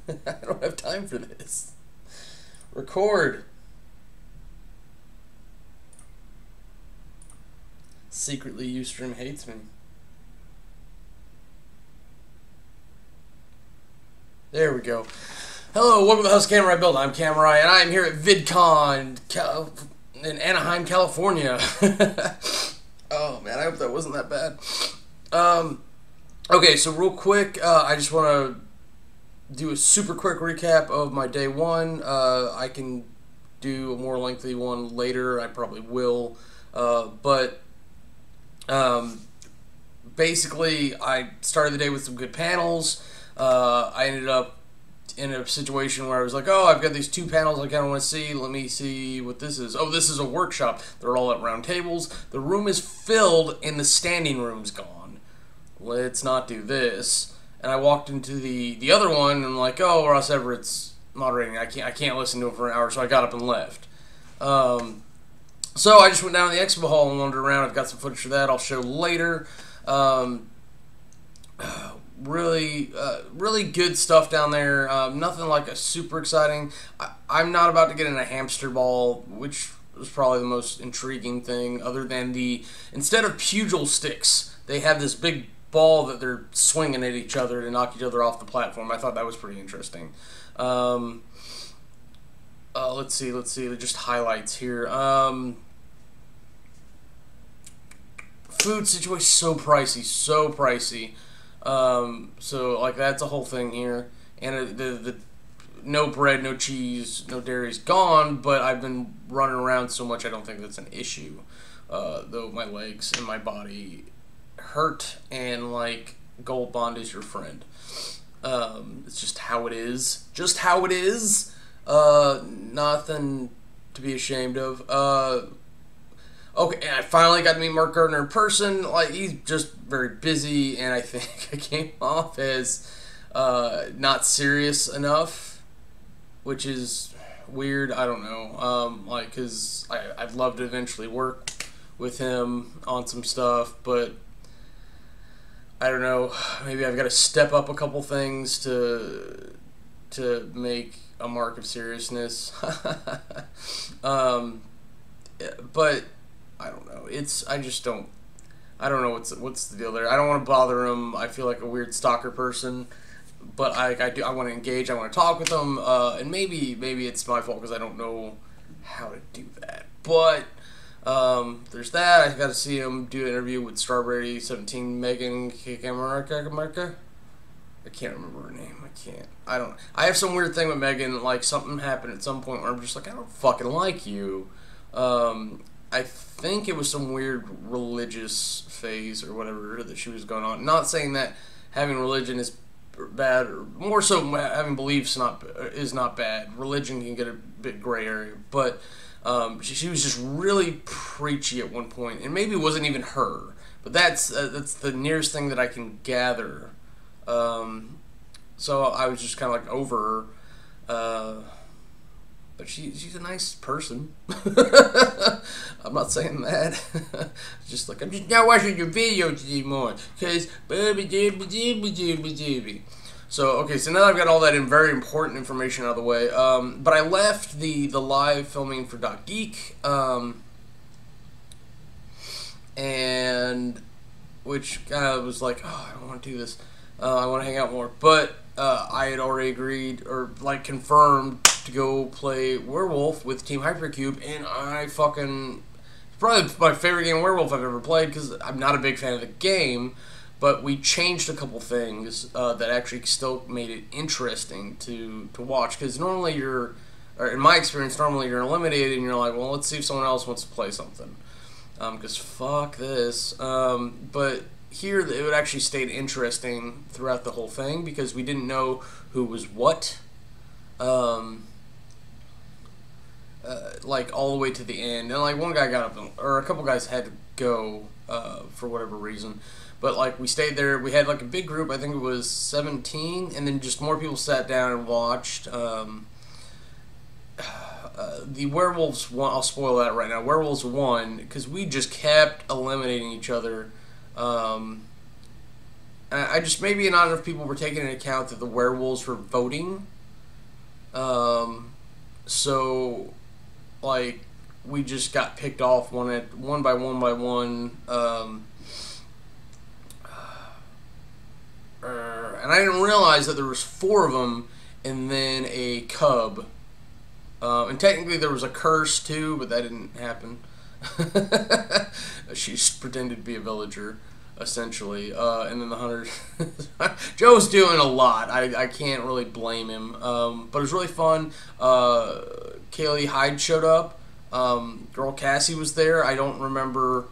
I don't have time for this. Record. Secretly, Ustream hates me. There we go. Hello, welcome to the House of Kamurai Build. I'm Kamurai, and I'm here at VidCon in Anaheim, California. Oh man, I hope that wasn't that bad. Okay, so real quick, I just want to do a super quick recap of my day one. I can do a more lengthy one later. I probably will, but basically, I started the day with some good panels. I ended up in a situation where I was like, oh, I've got these two panels I kind of want to see. Let me see what this is. Oh, this is a workshop. They're all at round tables. The room is filled and the standing room's gone. Let's not do this. And I walked into the other one and I'm like, oh, Ross Everett's moderating. I can't listen to him for an hour, so I got up and left. So I just went down to the expo hall and wandered around. I've got some footage for that I'll show later. Really good stuff down there. Nothing like a super exciting. I'm not about to get in a hamster ball, which was probably the most intriguing thing, other than instead of pugil sticks, they have this big ball that they're swinging at each other to knock each other off the platform. I thought that was pretty interesting. Let's see, just highlights here. Food situation, so pricey. So like that's a whole thing here, and the no bread, no cheese, no dairy is gone. But I've been running around so much, I don't think that's an issue. Though my legs and my body hurt, and like Gold Bond is your friend. It's just how it is. Nothing to be ashamed of. Okay, and I finally got to meet Mark Gardner in person. Like, he's just very busy, and I think I came off as not serious enough, which is weird. I don't know. Like, because I'd love to eventually work with him on some stuff, but I don't know. Maybe I've got to step up a couple things to make a mark of seriousness. But I don't know. I don't know what's the deal there. I don't want to bother him. I feel like a weird stalker person, but I want to engage. I want to talk with him, and maybe it's my fault because I don't know how to do that. But there's that. I got to see him do an interview with Strawberry 17 Megan Kamurai. I can't remember her name. I have some weird thing with Megan. Like, something happened at some point where I'm just like, I don't fucking like you. I think it was some weird religious phase or whatever that she was going on. Not saying that having religion is bad, or more so having beliefs is not bad. Religion can get a bit gray area, but she was just really preachy at one point, and maybe it wasn't even her, but that's the nearest thing that I can gather. So I was just kind of like over her. But she's a nice person. I'm not saying that. Just like, I'm just not watching your videos anymore. Because, so, okay, so now I've got all that very important information out of the way. But I left the live filming for .geek. And, which kind of was like, oh, I don't want to do this. I want to hang out more. But I had already agreed, or like confirmed, to go play Werewolf with Team Hypercube, and it's probably my favorite game of Werewolf I've ever played, because I'm not a big fan of the game, but we changed a couple things that actually still made it interesting to watch, because normally or in my experience, normally you're eliminated, and you're like, well, let's see if someone else wants to play something, because fuck this, but here it would actually stayed interesting throughout the whole thing, because we didn't know who was what, like all the way to the end, and like one guy got up, or a couple guys had to go for whatever reason, but like we stayed there. We had like a big group. I think it was 17, and then just more people sat down and watched. the werewolves won. I'll spoil that right now. Werewolves won because we just kept eliminating each other. I just, maybe not enough people were taking into account that the werewolves were voting. So, like, we just got picked off one by one. And I didn't realize that there was 4 of them, and then a cub. And technically there was a curse too, but that didn't happen. She pretended to be a villager, essentially. And then the hunters. Joe's doing a lot. I can't really blame him. But it was really fun. Kaylee Hyde showed up. Girl Cassie was there. I don't remember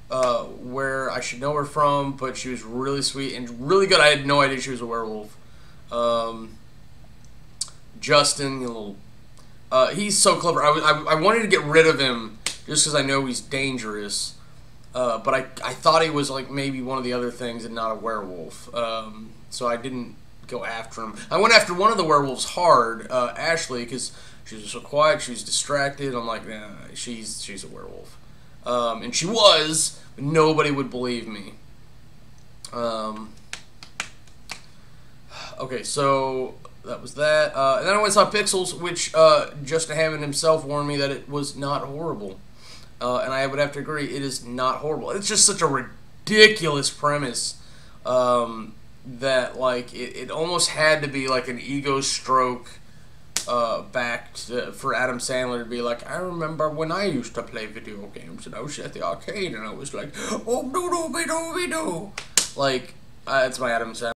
where I should know her from, but she was really sweet and really good. I had no idea she was a werewolf. Justin, he's so clever. I wanted to get rid of him just because I know he's dangerous. But I thought he was like maybe one of the other things and not a werewolf. So I didn't go after him. I went after one of the werewolves hard, Ashley, because she was so quiet, she was distracted. I'm like, nah, she's a werewolf. And she was, but nobody would believe me. Okay, so that was that. And then I went and saw Pixels, which Justin Hammond himself warned me that it was not horrible. And I would have to agree, it is not horrible. It's just such a ridiculous premise that, like, it almost had to be like an ego stroke for Adam Sandler to be like, I remember when I used to play video games and I was at the arcade and I was like, oh, do. Like, it's my Adam Sandler.